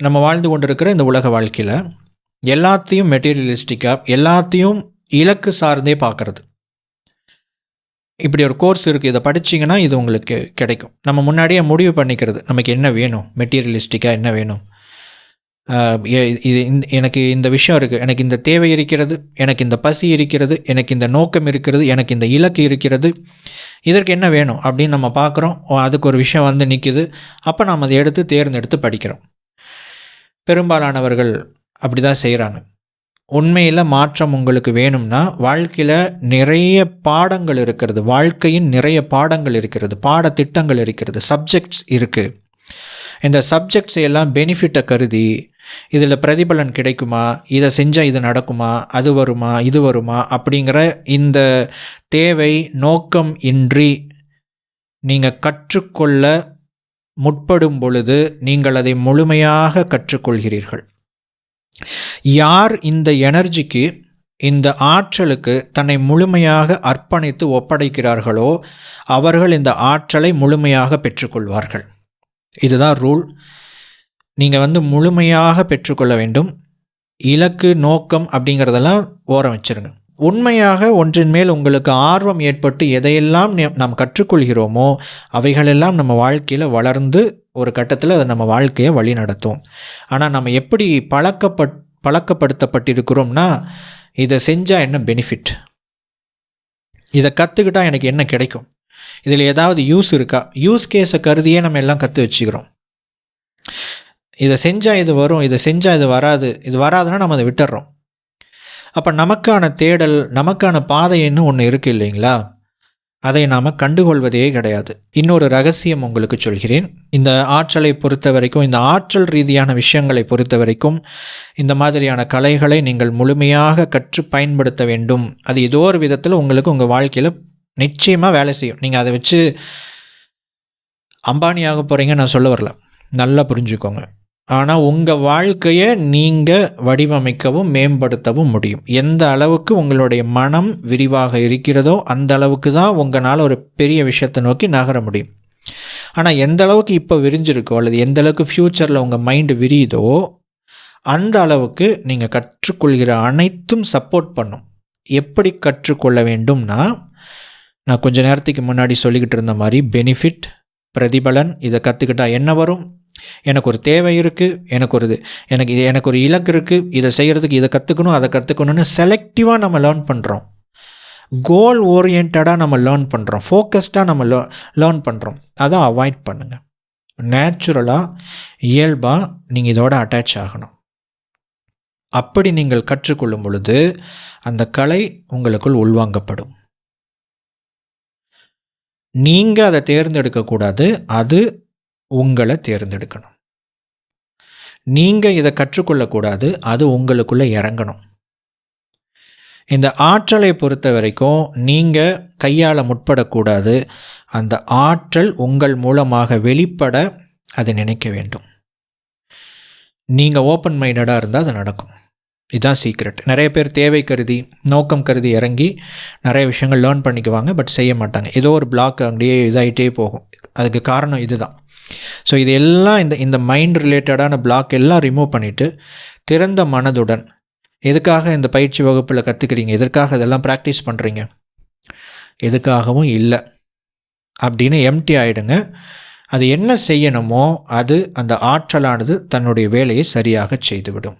நம்ம வாழ்ந்து கொண்டிருக்கிற இந்த உலக வாழ்க்கையில் எல்லாத்தையும் மெட்டீரியலிஸ்டிக்காக, எல்லாத்தையும் இலக்கு சார்ந்தே பார்க்குறது. இப்படி ஒரு கோர்ஸ் இருக்குது, இதை படிச்சிங்கன்னா இது உங்களுக்கு கிடைக்கும். நம்ம முன்னாடியே முடிவு பண்ணிக்கிறது, நமக்கு என்ன வேணும், மெட்டீரியலிஸ்டிக்காக என்ன வேணும். இது எனக்கு இந்த விஷயம் இருக்குது, எனக்கு இந்த தேவை இருக்கிறது, எனக்கு இந்த பசி இருக்கிறது, எனக்கு இந்த நோக்கம் இருக்கிறது, எனக்கு இந்த இலக்கு இருக்கிறது, இதற்கு என்ன வேணும் அப்படின்னு நம்ம பார்க்குறோம். அதுக்கு ஒரு விஷயம் வந்து நிற்கிது. அப்போ நம்ம அதை எடுத்து தேர்ந்தெடுத்து படிக்கிறோம். பெரும்பாலானவர்கள் அப்படி தான் செய்கிறாங்க. உண்மையில் மாற்றம் உங்களுக்கு வேணும்னா வாழ்க்கையில் நிறைய பாடங்கள் இருக்கிறது, வாழ்க்கையின் நிறைய பாடங்கள் இருக்கிறது, பாடத்திட்டங்கள் இருக்கிறது, சப்ஜெக்ட்ஸ் இருக்குது. இந்த சப்ஜெக்ட்ஸை எல்லாம் பெனிஃபிட்டை கருதி இதில் பிரதிபலன் கிடைக்குமா, இதை செஞ்சால் இது நடக்குமா, அது வருமா, இது வருமா அப்படிங்கிற இந்த தேவை நோக்கம் இன்றி நீங்கள் கற்றுக்கொள்ள முற்படும் பொழுது நீங்கள் அதை முழுமையாக கற்றுக்கொள்கிறீர்கள். யார் இந்த எனர்ஜிக்கு, இந்த ஆற்றலுக்கு தன்னை முழுமையாக அர்ப்பணித்து ஒப்படைக்கிறார்களோ அவர்கள் இந்த ஆற்றலை முழுமையாக பெற்றுக்கொள்வார்கள். இதுதான் ரூல். நீங்கள் முழுமையாக பெற்றுக்கொள்ள வேண்டும். இலக்கு நோக்கம் அப்படிங்கிறதெல்லாம் ஓரம் வச்சுருங்க. உண்மையாக ஒன்றின் மேல் உங்களுக்கு ஆர்வம் ஏற்பட்டு எதையெல்லாம் நாம் கற்றுக்கொள்கிறோமோ அவைகளெல்லாம் நம்ம வாழ்க்கையில் வளர்ந்து ஒரு கட்டத்தில் அதை நம்ம வாழ்க்கையை வழி நடத்தும். ஆனால் நம்ம எப்படி பழக்கப்படுத்தப்பட்டிருக்கிறோம்னா, இதை செஞ்சால் என்ன பெனிஃபிட், இதை கற்றுக்கிட்டால் எனக்கு என்ன கிடைக்கும், இதில் ஏதாவது யூஸ் இருக்கா, யூஸ் கேஸை கருதியே நம்ம எல்லாம் கற்று வச்சுக்கிறோம். இதை செஞ்சால் இது வரும், இதை செஞ்சால் இது வராதுன்னா நம்ம அதை விட்டுடுறோம். அப்போ நமக்கான தேடல், நமக்கான பாதைன்னு ஒன்று இருக்குது இல்லைங்களா, அதை நாம் கண்டுகொள்வதே கிடையாது. இன்னொரு ரகசியம் உங்களுக்கு சொல்கிறேன். இந்த ஆற்றலை பொறுத்த வரைக்கும், இந்த ஆற்றல் ரீதியான விஷயங்களை பொறுத்த வரைக்கும் இந்த மாதிரியான கலைகளை நீங்கள் முழுமையாக கற்று பயன்படுத்த வேண்டும். அது ஏதோ ஒரு விதத்தில் உங்களுக்கு உங்கள் வாழ்க்கையில் நிச்சயமாக வேலை செய்யும். நீங்கள் அதை வச்சு அம்பானியாக போகிறீங்க நான் சொல்ல வரல, நல்லா புரிஞ்சுக்கோங்க. ஆனால் உங்கள் வாழ்க்கையை நீங்கள் வடிவமைக்கவும் மேம்படுத்தவும் முடியும். எந்த அளவுக்கு உங்களுடைய மனம் விரிவாக இருக்கிறதோ அந்த அளவுக்கு தான் உங்களால் ஒரு பெரிய விஷயத்தை நோக்கி நகர முடியும். ஆனால் எந்த அளவுக்கு இப்போ விரிஞ்சிருக்கோ அல்லது எந்த அளவுக்கு ஃப்யூச்சரில் உங்கள் மைண்டு விரியுதோ அந்த அளவுக்கு நீங்கள் கற்றுக்கொள்கிற அனைத்தும் சப்போர்ட் பண்ணும். எப்படி கற்றுக்கொள்ள வேண்டும்னா, நான் கொஞ்சம் நேரத்துக்கு முன்னாடி சொல்லிக்கிட்டு இருந்த மாதிரி பெனிஃபிட், பிரதிபலன், இதை கற்றுக்கிட்டால் என்ன வரும், எனக்கு ஒரு தேவை இருக்குது, எனக்கு ஒரு இலக்கு இருக்குது, இதை செய்கிறதுக்கு இதை கற்றுக்கணும் அதை கற்றுக்கணும்னு செலக்டிவாக நம்ம லேர்ன் பண்ணுறோம். கோல் ஓரியன்டாக நம்ம லேர்ன் பண்ணுறோம், ஃபோக்கஸ்டாக நம்ம லேர்ன் பண்ணுறோம். அதை அவாய்ட் பண்ணுங்கள். நேச்சுரலாக இயல்பாக நீங்கள் இதோட அட்டாச் ஆகணும். அப்படி நீங்கள் கற்றுக்கொள்ளும் பொழுது அந்த கலை உங்களுக்குள் உள்வாங்கப்படும். நீங்கள் அதை தேர்ந்தெடுக்கக்கூடாது, அது உங்களை தேர்ந்தெடுக்கணும். நீங்கள் இதை கற்றுக்கொள்ளக்கூடாது, அது உங்களுக்குள்ளே இறங்கணும். இந்த ஆற்றலை பொறுத்த வரைக்கும் நீங்கள் கையாள முற்படக்கூடாது. அந்த ஆற்றல் உங்கள் மூலமாக வெளிப்பட அதை நினைக்க வேண்டும். நீங்கள் ஓப்பன் மைண்டடாக இருந்தால் அது நடக்கும். இதுதான் சீக்ரெட். நிறைய பேர் தேவை கருதி, நோக்கம் கருதி இறங்கி நிறைய விஷயங்கள் லேர்ன் பண்ணிக்குவாங்க, பட் செய்ய மாட்டாங்க. ஏதோ ஒரு பிளாக் அங்கேயே இதாகிட்டே போகும். அதுக்கு காரணம் இதுதான். ஸோ இது எல்லாம் இந்த மைண்ட் ரிலேட்டடான பிளாக் எல்லாம் ரிமூவ் பண்ணிவிட்டு திறந்த மனதுடன், எதுக்காக இந்த பயிற்சி வகுப்பில் கற்றுக்கிறீங்க, எதற்காக இதெல்லாம் ப்ராக்டிஸ் பண்ணுறீங்க, எதுக்காகவும் இல்லை அப்படின்னு எம்டி ஆகிடுங்க. அது என்ன செய்யணுமோ அது அந்த ஆற்றலானது தன்னுடைய வேலையை சரியாக செய்துவிடும்.